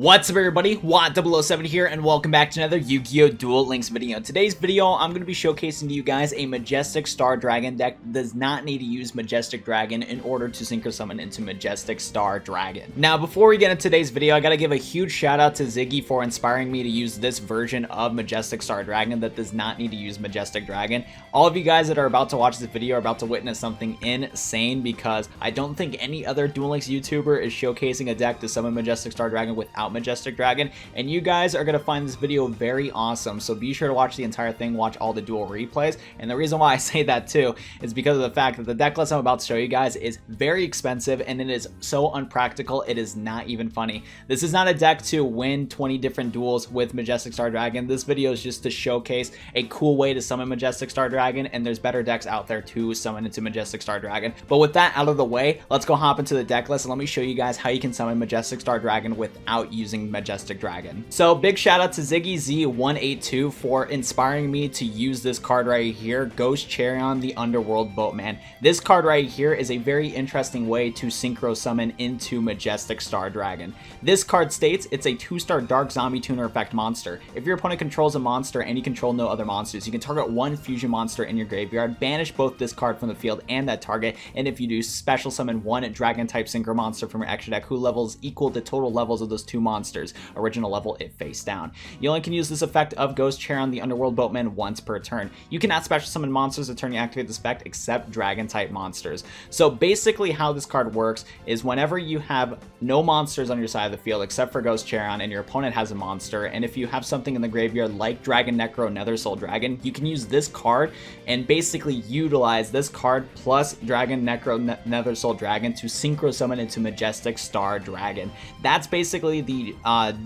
What's up everybody, Watt007 here and welcome back to another Yu-Gi-Oh! Duel Links video. In today's video, I'm going to be showcasing to you guys a Majestic Star Dragon deck that does not need to use Majestic Dragon in order to Synchro summon into Majestic Star Dragon. Now before we get into today's video, I gotta give a huge shout out to Ziggy for inspiring me to use this version of Majestic Star Dragon that does not need to use Majestic Dragon. All of you guys that are about to watch this video are about to witness something insane because I don't think any other Duel Links YouTuber is showcasing a deck to summon Majestic Star Dragon without Majestic Dragon, and you guys are going to find this video very awesome, so be sure to watch the entire thing, watch all the duel replays. And the reason why I say that too is because of the fact that the deck list I'm about to show you guys is very expensive and it is so unpractical it is not even funny. This is not a deck to win 20 different duels with Majestic Star Dragon. This video is just to showcase a cool way to summon Majestic Star Dragon, and there's better decks out there to summon into Majestic Star Dragon. But with that out of the way, let's go hop into the deck list and let me show you guys how you can summon Majestic Star Dragon without using Majestic Dragon. So big shout out to Ziggy Z182 for inspiring me to use this card right here, Ghost Charion the Underworld Boatman. This card right here is a very interesting way to Synchro summon into Majestic Star Dragon. This card states it's a 2-star Dark Zombie Tuner effect monster. If your opponent controls a monster and you control no other monsters, you can target one fusion monster in your graveyard, banish both this card from the field and that target, and if you do, special summon one Dragon type Synchro monster from your extra deck who levels equal the total levels of those two monsters. Original level if face down. You only can use this effect of Ghost Charion the Underworld Boatman once per turn. You cannot special summon monsters the turn you activate this effect except Dragon type monsters. So basically how this card works is whenever you have no monsters on your side of the field except for Ghost Charion and your opponent has a monster, and if you have something in the graveyard like Dragon Necro Nether Soul Dragon, you can use this card and basically utilize this card plus Dragon Necro Nether Soul Dragon to Synchro summon into Majestic Star Dragon. That's basically the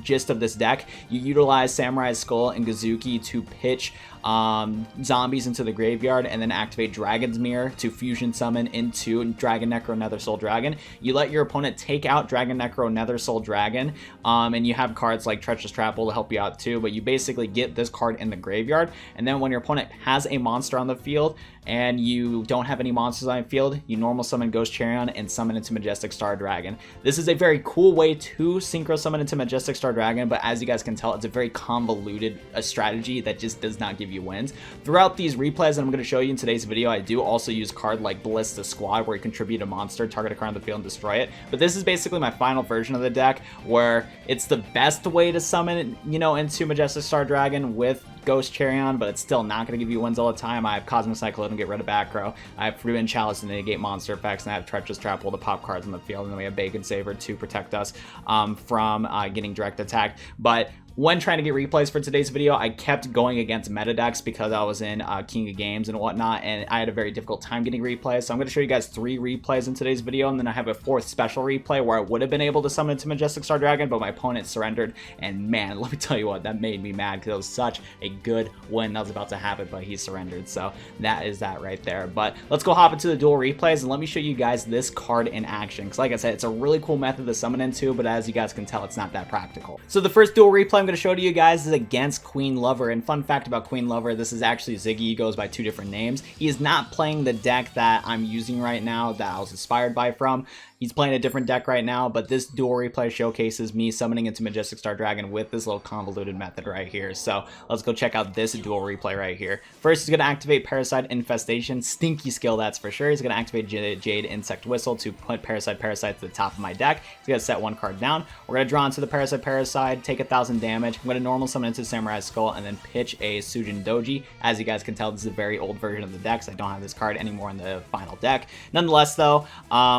gist of this deck. You utilize Samurai Skull and Gazuki to pitch zombies into the graveyard and then activate Dragon's Mirror to fusion summon into Dragon Necro Nether Soul Dragon. You let your opponent take out Dragon Necro Nether Soul Dragon, and you have cards like Treacherous Trapple to help you out too, but you basically get this card in the graveyard, and then when your opponent has a monster on the field and you don't have any monsters on the field, you normal summon Ghost Charion and summon into Majestic Star Dragon. This is a very cool way to Synchro summon into Majestic Star Dragon, but as you guys can tell, it's a very convoluted strategy that just does not give you wins. Throughout these replays that I'm going to show you in today's video, I do also use a card like Ballista Squad where you contribute a monster, target a card on the field, and destroy it. But this is basically my final version of the deck where it's the best way to summon, into Majestic Star Dragon with Ghost Charion, but it's still not going to give you wins all the time. I have Cosmic Cyclone to get rid of back row. I have Forbidden Chalice to negate monster effects, and I have Treacherous Trapple to pop cards on the field, and then we have Bacon Saver to protect us from getting direct attacked. But when trying to get replays for today's video, I kept going against meta decks because I was in King of Games and whatnot, and I had a very difficult time getting replays. So I'm going to show you guys 3 replays in today's video, and then I have a 4th special replay where I would have been able to summon into Majestic Star Dragon, but my opponent surrendered, and man, let me tell you what, that made me mad because it was such a good win that was about to happen, but he surrendered. So that is that right there. But let's go hop into the duel replays and let me show you guys this card in action, because like I said, it's a really cool method to summon into, but as you guys can tell, it's not that practical. So the first duel replay I'm going to show to you guys is against Queen Lover, and fun fact about Queen Lover, this is actually Ziggy. He goes by 2 different names. He is not playing the deck that I'm using right now that I was inspired by from. He's playing a different deck right now, but this duel replay showcases me summoning into Majestic Star Dragon with this little convoluted method right here. So let's go check out this duel replay right here. First, he's going to activate Parasite Infestation. Stinky skill, that's for sure. He's going to activate Jade Insect Whistle to put Parasite to the top of my deck. He's going to set 1 card down. We're going to draw into the Parasite, take 1,000 damage. I'm going to normal summon into Samurai Skull and then pitch a Sujin Doji. As you guys can tell, this is a very old version of the deck, so I don't have this card anymore in the final deck. Nonetheless, though,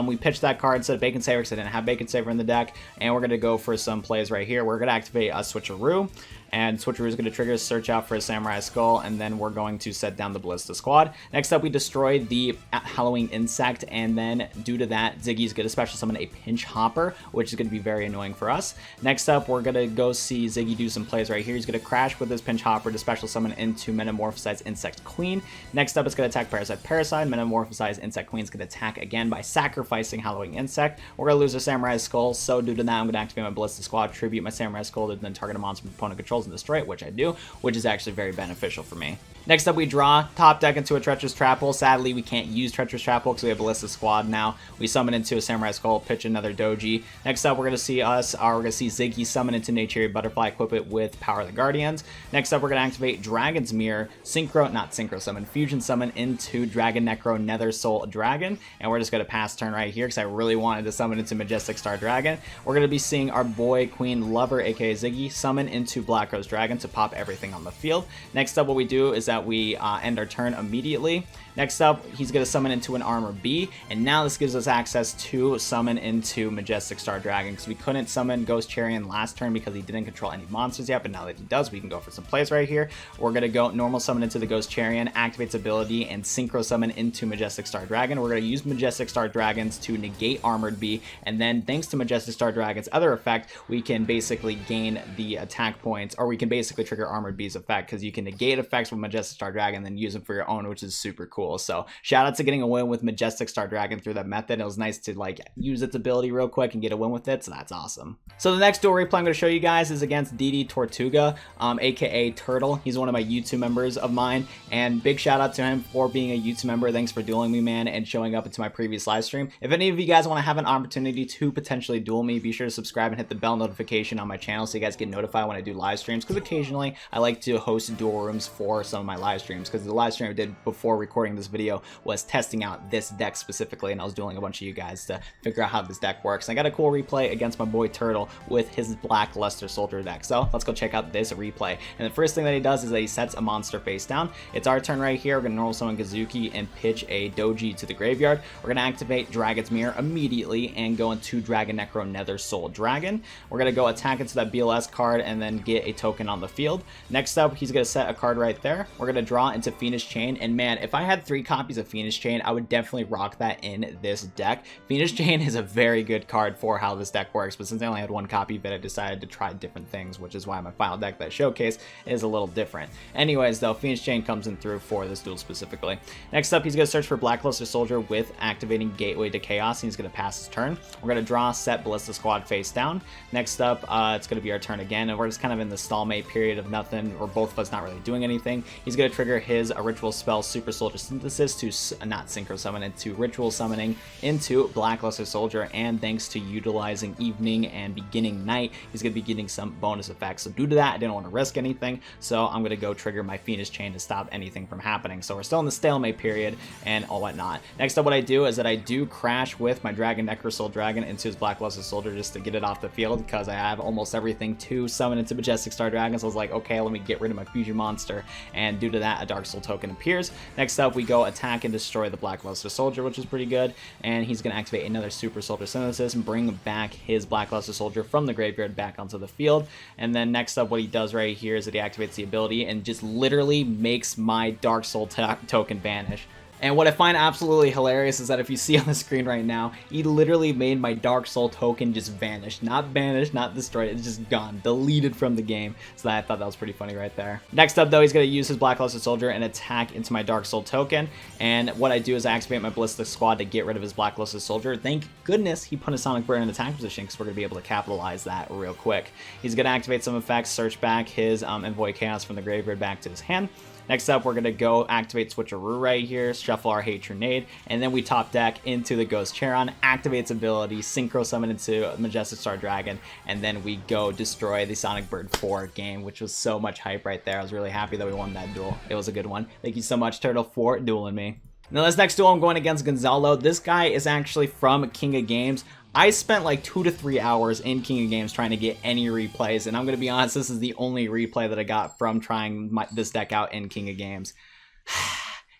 we pitched that card instead of Bacon Saver because I didn't have Bacon Saver in the deck, and we're going to go for some plays right here. We're going to activate a Switcheroo, and Switcheroo is going to trigger search out for a Samurai Skull, and then we're going to set down the Ballista Squad. Next up, we destroyed the Halloween Insect, and then due to that, Ziggy's going to special summon a Pinch Hopper, which is going to be very annoying for us. Next up, we're going to go see Ziggy do some plays right here. He's going to crash with his Pinch Hopper to special summon into Metamorphosized Insect Queen. Next up, it's going to attack Parasite. Metamorphosized Insect Queen is going to attack again by sacrificing Halloween Insect. We're going to lose our Samurai Skull, so due to that, I'm going to activate my Ballista Squad, tribute my Samurai Skull, and then target a monster my opponent controls and destroy it, which I do, which is actually very beneficial for me. Next up, we draw top deck into a Treacherous Trap Hole. Sadly, we can't use Treacherous Trap Hole because we have Ballista Squad now. We summon into a Samurai Skull, pitch another Doji. Next up, we're going to see Ziggy summon into Nature's Butterfly, equip it with Power of the Guardians. Next up, we're going to activate Dragon's Mirror, Fusion summon into Dragon Necro Nether Soul Dragon. And we're just going to pass turn right here because I really wanted to summon into Majestic Star Dragon. We're going to be seeing our boy Queen Lover, aka Ziggy, summon into Black Rose Dragon to pop everything on the field. Next up, what we do is that we end our turn immediately. Next up, he's going to summon into an Armor B, and now this gives us access to summon into Majestic Star Dragon, because we couldn't summon Ghost Charion last turn because he didn't control any monsters yet, but now that he does, we can go for some plays right here. We're going to go normal summon into the Ghost Charion, activates ability, and Synchro summon into Majestic Star Dragon. We're going to use Majestic Star Dragons to negate Armored B, and then thanks to Majestic Star Dragon's other effect, we can basically gain the attack points, or we can basically trigger Armored B's effect, because you can negate effects with Majestic Star Dragon and then use them for your own, which is super cool. So shout out to getting a win with Majestic Star Dragon through that method. It was nice to like use its ability real quick and get a win with it, so that's awesome. So the next duel replay I'm going to show you guys is against DD Tortuga, aka Turtle. He's one of my YouTube members of mine, and big shout out to him for being a YouTube member. Thanks for dueling me, man, and showing up into my previous live stream. If any of you guys want to have an opportunity to potentially duel me, be sure to subscribe and hit the bell notification on my channel so you guys get notified when I do live streams, because occasionally I like to host duel rooms for some of my live streams, because the live stream I did before recording this video was testing out this deck specifically, and I was dueling a bunch of you guys to figure out how this deck works. And I got a cool replay against my boy Turtle with his Black Luster Soldier deck, so let's go check out this replay. And the first thing that he does is that he sets a monster face down. It's our turn right here. We're going to normal summon Gazuki and pitch a Doji to the graveyard. We're going to activate Dragon's Mirror immediately and go into Dragon Necro Nether Soul Dragon. We're going to go attack into that BLS card and then get a token on the field. Next up, he's going to set a card right there. We're going to draw into Phoenix Chain, and man, if I had 3 copies of Phoenix Chain, I would definitely rock that in this deck. Phoenix Chain is a very good card for how this deck works, but since I only had 1 copy of it, I decided to try different things, which is why my final deck that I showcase is a little different. Anyways, though, Phoenix Chain comes in through for this duel specifically. Next up, he's going to search for Black Luster Soldier with activating Gateway to Chaos, and he's going to pass his turn. We're going to draw, set Ballista Squad face down. Next up, it's going to be our turn again, and we're just kind of in the stalemate period of nothing, or both of us not really doing anything. He's going to trigger his ritual spell Super Soldier Synthesis to not Synchro summon, into ritual summoning into Black Luster Soldier, and thanks to utilizing Evening and Beginning Night, he's going to be getting some bonus effects. So due to that, I didn't want to risk anything, so I'm going to go trigger my Phoenix Chain to stop anything from happening. So we're still in the stalemate period and all whatnot. Next up, what I do is that I do crash with my Dragon Necro Soul Dragon into his Black Luster Soldier just to get it off the field, because I have almost everything to summon into Majestic Star Dragon. So I was like, okay, let me get rid of my fusion monster, and due to that, a Dark Soul token appears. Next up, we go attack and destroy the Black Luster Soldier, which is pretty good, and he's going to activate another Super Soldier Synthesis and bring back his Black Luster Soldier from the graveyard back onto the field. And then next up, what he does right here is that he activates the ability and just literally makes my Dark Soul token vanish. And what I find absolutely hilarious is that if you see on the screen right now, he literally made my Dark Soul token just vanish. Not vanish, not destroyed, it's just gone, deleted from the game. So I thought that was pretty funny right there. Next up though, he's going to use his Black Luster Soldier and attack into my Dark Soul token. And what I do is I activate my Ballistic Squad to get rid of his Black Luster Soldier. Thank goodness he put a Sonic Bird in attack position, because we're going to be able to capitalize that real quick. He's going to activate some effects, search back his Envoy Chaos from the graveyard back to his hand. Next up, we're going to go activate Switcheroo right here, shuffle our Hatronade, and then we top deck into the Ghost Charon, activates ability, Synchro summon into Majestic Star Dragon, and then we go destroy the Sonic Bird 4 game, which was so much hype right there. I was really happy that we won that duel. It was a good one. Thank you so much, Turtle, for dueling me. Now this next duel, I'm going against Gonzalo. This guy is actually from King of Games. I spent like 2 to 3 hours in King of Games trying to get any replays, and I'm going to be honest, this is the only replay that I got from trying this deck out in King of Games.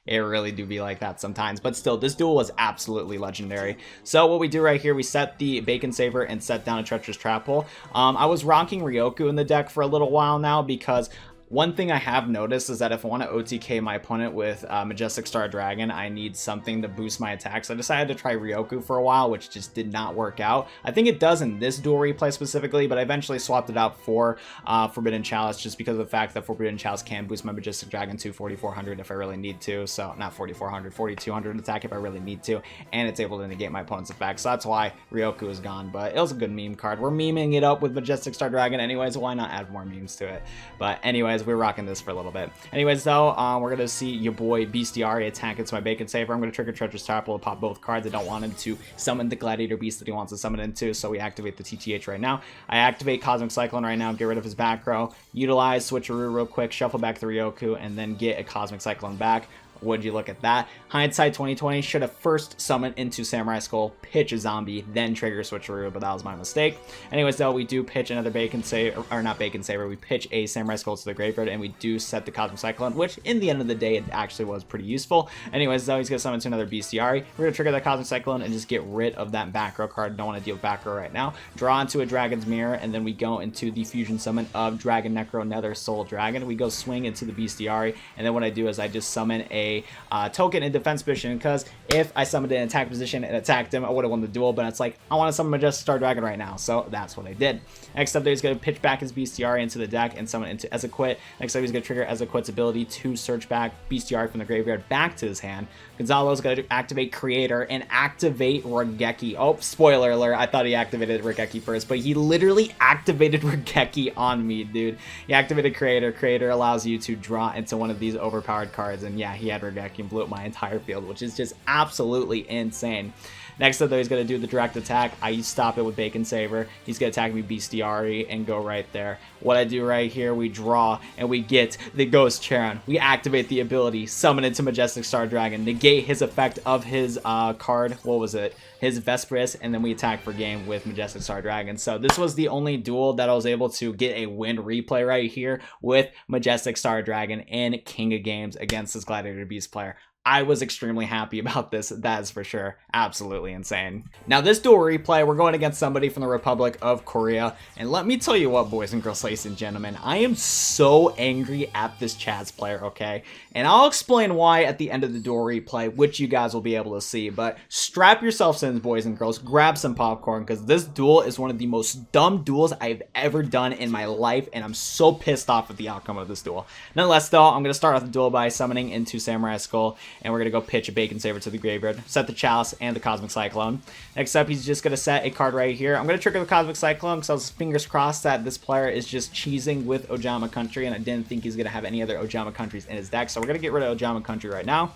It really do be like that sometimes, but still, this duel was absolutely legendary. So what we do right here, we set the Bacon Saver and set down a Treacherous Trap Hole. I was rocking Ryoku in the deck for a little while now, because one thing I have noticed is that if I want to OTK my opponent with Majestic Star Dragon, I need something to boost my attacks. I decided to try Ryoku for a while, which just did not work out. I think it does in this duel replay specifically, but I eventually swapped it out for Forbidden Chalice, just because of the fact that Forbidden Chalice can boost my Majestic Dragon to 4400 if I really need to. So not 4400, 4200 attack if I really need to, and it's able to negate my opponent's effects. So that's why Ryoku is gone, but it was a good meme card. We're memeing it up with Majestic Star Dragon anyways, why not add more memes to it? But anyways, Anyways, we're rocking this for a little bit. Anyways, though, we're gonna see your boy Bestiari attack into my Bacon Saver. I'm gonna trigger Treacherous Tadpole to pop both cards. I don't want him to summon the Gladiator Beast that he wants to summon into, so we activate the TTH right now. I activate Cosmic Cyclone right now, get rid of his back row, utilize Switcheroo real quick, shuffle back the Ryoku, and then get a Cosmic Cyclone back. Would you look at that? Hindsight 2020, should have first summoned into Samurai Skull, pitch a zombie, then trigger Switcheroo, but that was my mistake. Anyways, though, we do pitch another Bacon Saver, or not Bacon Saver, we pitch a Samurai Skull to the graveyard, and we do set the Cosmic Cyclone, which in the end of the day, it actually was pretty useful. Anyways, though, he's going to summon to another Bestiari. We're going to trigger that Cosmic Cyclone and just get rid of that back row card. Don't want to deal with back row right now. Draw into a Dragon's Mirror, and then we go into the fusion summon of Dragon Necro Nether Soul Dragon. We go swing into the Bestiari, and then what I do is I just summon a token in defense position, because if I summoned an attack position and attacked him, I would have won the duel, but it's like, I want to summon Majestic Star Dragon right now, so that's what I did. Next up, he's going to pitch back his Bestiari into the deck and summon into Ezequit. Next up, he's going to trigger Ezequit's ability to search back Bestiari from the graveyard back to his hand. Gonzalo's going to activate Creator and activate Regeki. Oh, spoiler alert, I thought he activated Regeki first, but he literally activated Regeki on me, dude. He activated Creator. Creator allows you to draw into one of these overpowered cards, and yeah, he had Regeki and blew up my entire field, which is just absolutely insane. Next up, though, he's going to do the direct attack. I stop it with Bacon Saver. He's going to attack me Bestiari and go right there. What I do right here, we draw and we get the Ghost Charon. We activate the ability, summon into Majestic Star Dragon, negate his effect of his card. What was it? His Vespris, and then we attack for game with Majestic Star Dragon. So this was the only duel that I was able to get a win replay right here with Majestic Star Dragon in King of Games against this Gladiator Beast player. I was extremely happy about this, that is for sure. Absolutely insane. Now this duel replay, we're going against somebody from the Republic of Korea, and let me tell you what, boys and girls, ladies and gentlemen, I am so angry at this Chaz player, okay? And I'll explain why at the end of the duel replay, which you guys will be able to see, but strap yourselves in, boys and girls, grab some popcorn, because this duel is one of the most dumb duels I've ever done in my life, and I'm so pissed off at the outcome of this duel. Nonetheless, though, I'm going to start off the duel by summoning into Samurai Skull, and we're going to go pitch a Bacon Saver to the graveyard, set the Chalice and the Cosmic Cyclone. Next up, he's just going to set a card right here. I'm going to trigger the Cosmic Cyclone because I was fingers crossed that this player is just cheesing with Ojama Country, and I didn't think he's going to have any other Ojama Countries in his deck, so we're going to get rid of Ojama Country right now.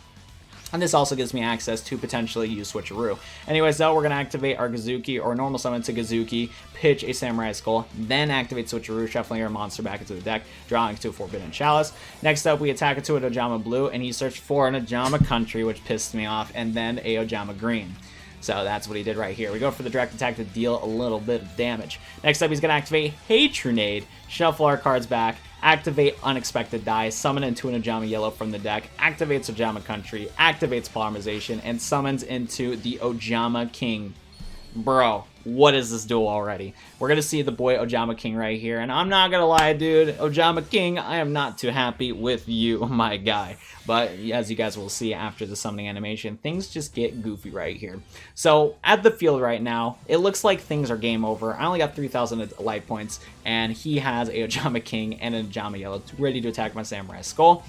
And this also gives me access to potentially use Switcheroo. Anyways, though, we're going to activate our Gazuki, or normal summon to Gazuki, pitch a Samurai Skull, then activate Switcheroo, shuffling our monster back into the deck, drawing to a Forbidden Chalice. Next up, we attack into an Ojama Blue, and he searched for an Ojama Country, which pissed me off, and then a Ojama Green. So that's what he did right here. We go for the direct attack to deal a little bit of damage. Next up, he's going to activate Hatronade, shuffle our cards back, activate Unexpected Die, summon into an Ojama Yellow from the deck, activates Ojama Country, activates Polymerization, and summons into the Ojama King. Bro, what is this duel already? We're going to see the boy Ojama King right here, and I'm not going to lie, dude, Ojama King, I am not too happy with you, my guy. But as you guys will see after the summoning animation, things just get goofy right here. So at the field right now, it looks like things are game over. I only got 3,000 life points, and he has a Ojama King and an Ojama Yellow ready to attack my Samurai Skull.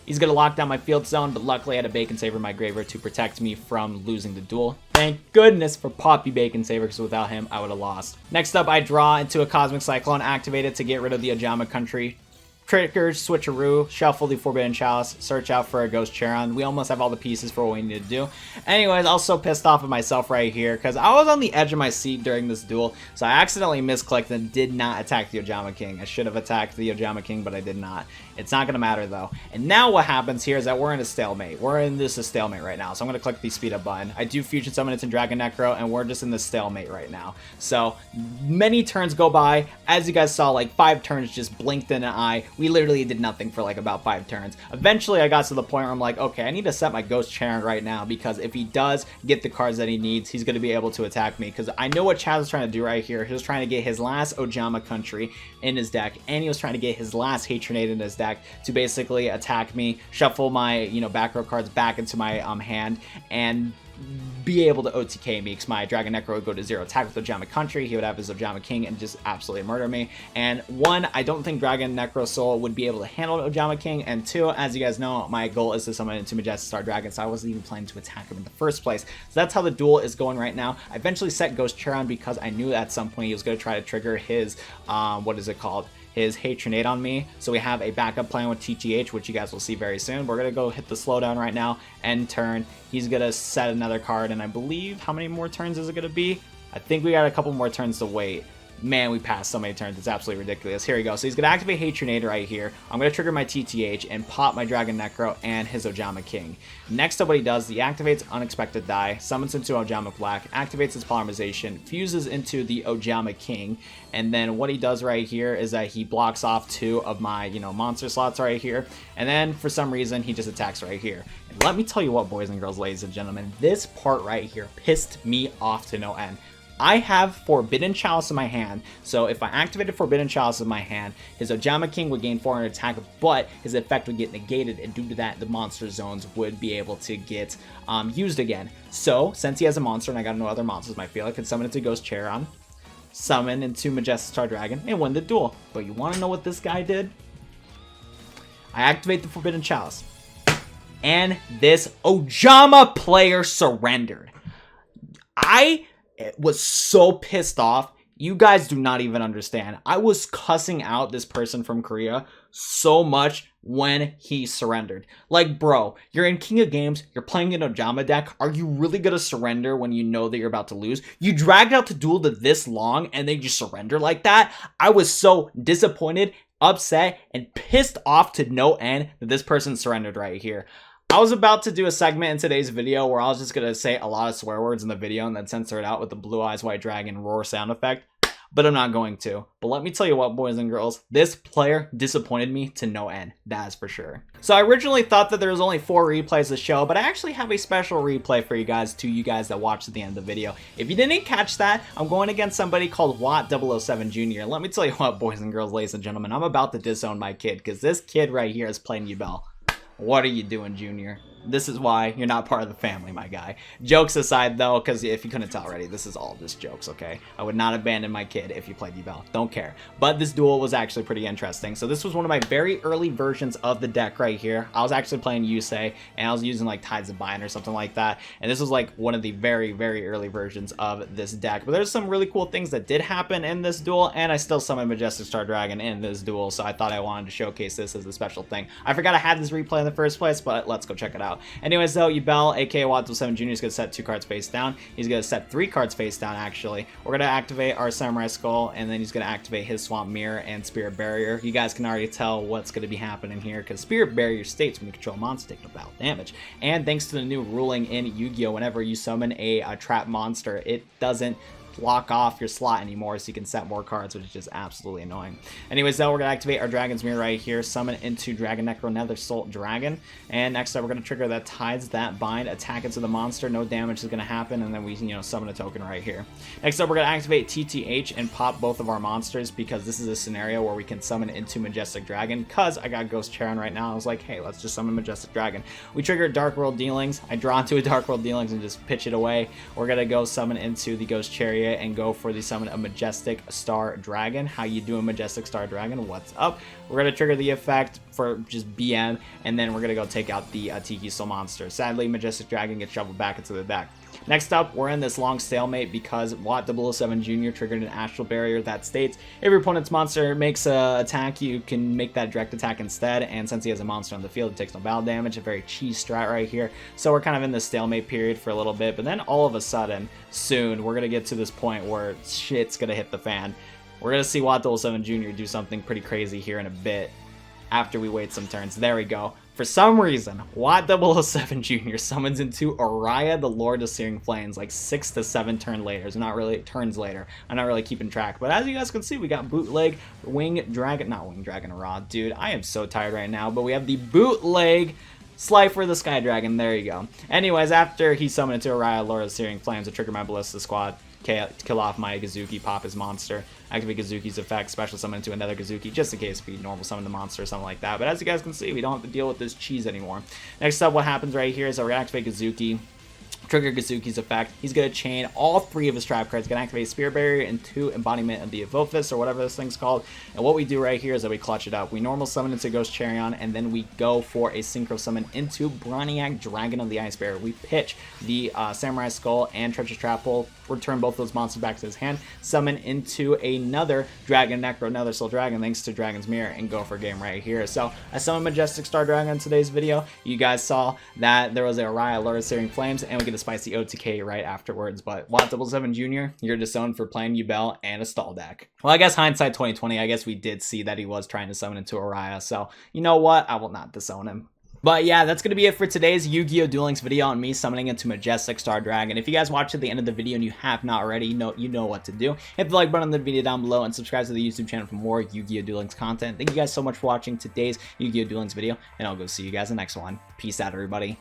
He's going to lock down my field zone, but luckily I had a Bacon Saver in my graveyard to protect me from losing the duel. Thank goodness for Poppy Bacon Saver, because without him, I would have lost. Next up, I draw into a Cosmic Cyclone, activate it to get rid of the Ojama Country. Trigger, Switcheroo, shuffle the Forbidden Chalice, search out for a Ghost Charon. We almost have all the pieces for what we need to do. Anyways, I was so pissed off at myself right here because I was on the edge of my seat during this duel, so I accidentally misclicked and did not attack the Ojama King. I should have attacked the Ojama King, but I did not. It's not going to matter though. And now what happens here is that we're in a stalemate. We're in this stalemate right now, so I'm going to click the speed up button. I do fusion summon into Dragon Necro, and we're just in the stalemate right now. So many turns go by. As you guys saw, like 5 turns just blinked in an eye. We literally did nothing for like about 5 turns. Eventually I got to the point where I'm like, okay, I need to set my Ghost Charon right now, because if he does get the cards that he needs, he's going to be able to attack me, because I know what Chaz is trying to do right here. He was trying to get his last Ojama Country in his deck, and he was trying to get his last Hatronade in his deck to basically attack me, shuffle my, back row cards back into my hand, and be able to OTK me, because my Dragon Necro would go to 0 attack with Ojama Country, he would have his Ojama King and just absolutely murder me. And 1, I don't think Dragon Necro Soul would be able to handle Ojama King, and 2, as you guys know, my goal is to summon into Majestic Star Dragon, so I wasn't even planning to attack him in the first place. So that's how the duel is going right now. I eventually set Ghost Charon because I knew at some point he was going to try to trigger his, what is it called? His Hatronade on me. So we have a backup plan with TTH, which you guys will see very soon. We're going to go hit the slowdown right now, end turn. He's going to set another card, and I believe, how many more turns is it going to be? I think we got a couple more turns to wait. Man, we passed so many turns. It's absolutely ridiculous. Here we go. So he's going to activate Hatronade right here. I'm going to trigger my TTH and pop my Dragon Necro and his Ojama King. Next up, what he does, he activates Unexpected Die, summons into Ojama Black, activates his Polymerization, fuses into the Ojama King, and then what he does right here is that he blocks off 2 of my, monster slots right here, and then for some reason, he just attacks right here. And let me tell you what, boys and girls, ladies and gentlemen, this part right here pissed me off to no end. I have Forbidden Chalice in my hand, so if I activated Forbidden Chalice in my hand, his Ojama King would gain 400 attack, but his effect would get negated, and due to that, the monster zones would be able to get used again. So, since he has a monster and I got no other monsters in my field, I can summon into Ghost Charon, summon into Majestic Star Dragon, and win the duel. But you want to know what this guy did? I activate the Forbidden Chalice, and this Ojama player surrendered. I was so pissed off. You guys do not even understand. I was cussing out this person from Korea so much when he surrendered. Like, bro, you're in King of Games, you're playing an Ojama deck. Are you really gonna surrender when you know that you're about to lose? You dragged out the duel to this long and then you surrender like that? I was so disappointed, upset, and pissed off to no end that this person surrendered right here. I was about to do a segment in today's video where I was just going to say a lot of swear words in the video and then censor it out with the Blue Eyes White Dragon roar sound effect, but I'm not going to. But let me tell you what, boys and girls, this player disappointed me to no end, that is for sure. So I originally thought that there was only 4 replays to show, but I actually have a special replay for you guys that watched at the end of the video. If you didn't catch that, I'm going against somebody called Watt007 Jr. Let me tell you what, boys and girls, ladies and gentlemen, I'm about to disown my kid, because this kid right here is playing Yubel. What are you doing, Junior? This is why you're not part of the family, my guy. Jokes aside, though, because if you couldn't tell already, this is all just jokes, okay? I would not abandon my kid if you played Yubel. Don't care. But this duel was actually pretty interesting. So this was one of my very early versions of the deck right here. I was actually playing Yusei, and I was using, like, Tides of Bind or something like that. And this was, like, one of the very, very early versions of this deck. But there's some really cool things that did happen in this duel, and I still summoned Majestic Star Dragon in this duel, so I thought I wanted to showcase this as a special thing. I forgot I had this replay in the first place, but let's go check it out. Anyways, though, Yubel, aka Watt007 Jr. is going to set 2 cards face down. He's going to set 3 cards face down, actually. We're going to activate our Samurai Skull, and then he's going to activate his Swamp Mirror and Spirit Barrier. You guys can already tell what's going to be happening here, because Spirit Barrier states when you control a monster, take no battle damage. And thanks to the new ruling in Yu-Gi-Oh! Whenever you summon a trap monster, it doesn't block off your slot anymore, so you can set more cards, which is just absolutely annoying. Anyways, though, we're going to activate our Dragon's Mirror right here, summon into Dragon Necro Nether Soul Dragon, and next up we're going to trigger that Tides That Bind, attack into the monster, no damage is going to happen, and then we, summon a token right here. Next up, we're going to activate TTH and pop both of our monsters, because this is a scenario where we can summon into Majestic Dragon, because I got Ghost Charon right now. I was like, hey, let's just summon Majestic Dragon. We trigger Dark World Dealings. I draw into a Dark World Dealings and just pitch it away. We're going to go summon into the Ghost Chariot and go for the summon of Majestic Star Dragon. How you doing, Majestic Star Dragon? What's up? We're going to trigger the effect for just BM, and then we're going to go take out the Tiki Soul monster. Sadly, Majestic Dragon gets shuffled back into the deck. Next up, we're in this long stalemate because Watt007 Jr. triggered an Astral Barrier that states if your opponent's monster makes an attack, you can make that direct attack instead, and since he has a monster on the field, it takes no battle damage. A very cheese strat right here. So we're kind of in this stalemate period for a little bit, but then all of a sudden, soon, we're going to get to this point where shit's going to hit the fan. We're going to see Watt007 Jr. do something pretty crazy here in a bit after we wait some turns. There we go. For some reason, Watt007 Jr. summons into Araya, the Lord of Searing Flames, like 6 to 7 turns later. Turns later. I'm not really keeping track. But as you guys can see, we got bootleg Wing Dragon, not Wing Dragon Raw. Dude, I am so tired right now. But we have the bootleg Slifer the Sky Dragon. There you go. Anyways, after he summoned into Araya, Lord of Searing Flames, I trigger my Ballista Squad, kill off my Gazuki, pop his monster, activate Gazuki's effect, special summon into another Gazuki, just in case we normal summon the monster or something like that. But as you guys can see, we don't have to deal with this cheese anymore. Next up, what happens right here is I reactivate Gazuki, trigger Gazuki's effect. He's going to chain all 3 of his trap cards, going to activate Spirit Barrier and 2 Embodiment of the Evophis, or whatever this thing's called. And what we do right here is that we clutch it up. We normal summon into Ghost Charion, and then we go for a Synchro summon into Brainiac Dragon of the Ice Bearer. We pitch the Samurai Skull and Treacherous Trap Hole, return both those monsters back to his hand, summon into another Dragon Necro, another Soul Dragon, thanks to Dragon's Mirror, and go for a game right here. So I summoned Majestic Star Dragon in today's video. You guys saw that there was a Araya Lord of Searing Flames, and we get a spicy OTK right afterwards. But Watt 77 Jr., you're disowned for playing Yubel and a stall deck. Well, I guess hindsight 2020, I guess we did see that he was trying to summon into Araya, so you know what? I will not disown him. But yeah, that's going to be it for today's Yu-Gi-Oh! Duel Links video on me summoning into Majestic Star Dragon. If you guys watched to the end of the video and you have not already, you know what to do. Hit the like button on the video down below and subscribe to the YouTube channel for more Yu-Gi-Oh! Duel Links content. Thank you guys so much for watching today's Yu-Gi-Oh! Duel Links video, and I'll go see you guys in the next one. Peace out, everybody.